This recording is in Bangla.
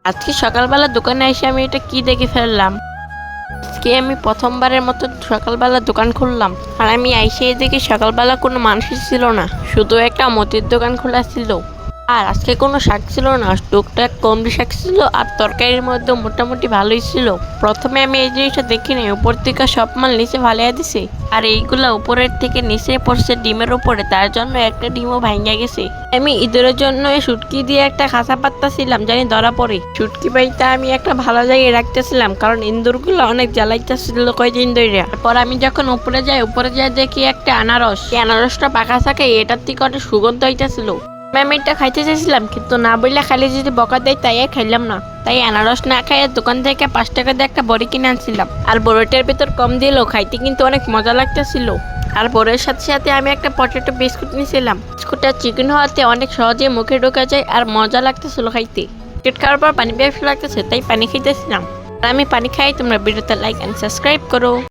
আজকে সকালবেলা দোকানে এসে আমি এটা কি দেখে ফেললাম। আজকে আমি প্রথমবারের মতো সকালবেলা দোকান খুললাম, আর আমি আইসে দেখি সকালবেলা কোনো মানুষই ছিল না, শুধু একটা মতির দোকান খোলা ছিল। আর আজকে কোনো শাক ছিল না, টুকটাক কমড়ি শাক ছিল, আর তরকারির মধ্যে মোটামুটি ভালোই ছিল। প্রথমে আমি এই জিনিসটা দেখি নাই, উপর থেকে সব মাল নিচে ফালিয়ে দিছে, আর এইগুলা উপরের থেকে নিচে পড়ছে ডিমের উপরে, তার জন্য একটা ডিমও ভাঙিয়া গেছে। আমি ঈদের জন্য শুটকি দিয়ে একটা খাঁচা পাততেছিলাম, জানি ধরা পড়ে। শুটকি বাইটা আমি একটা ভালো জায়গায় রাখতেছিলাম, কারণ ইন্দুরগুলো অনেক জ্বালাইতেছিল কয়দিন ধরে। তারপর আমি যখন উপরে যাই দেখি একটা আনারস। এই আনারসটা পাকা থাকে, এটার থেকে অনেক সুগন্ধ হইতেছিল। আমি এটা খাইতে চাইছিলাম, কিন্তু না বললে খালি যদি বকা দেয় তাই আর খাইলাম না। তাই আনারস না খাইয়ে দোকান থেকে 5 টাকা দিয়ে একটা বড়ি কিনে আনছিলাম, আর বড়িটার ভিতর কম দিল, খাইতে কিন্তু অনেক মজা লাগতেছিল। আর বড়ির সাথে সাথে আমি একটা পটেটো বিস্কুট নিয়েছিলাম। বিস্কুটটা চিকেন হওয়াতে অনেক সহজে মুখে ঢোকা যায়, আর মজা লাগতেছিল খাইতে। বিস্কুট খাওয়ার পর পানি পিয়াস লাগতেছে, তাই পানি খাইতেছিলাম। আর আমি পানি খাই, তোমরা ভিডিওতে লাইক এন্ড সাবস্ক্রাইব করো।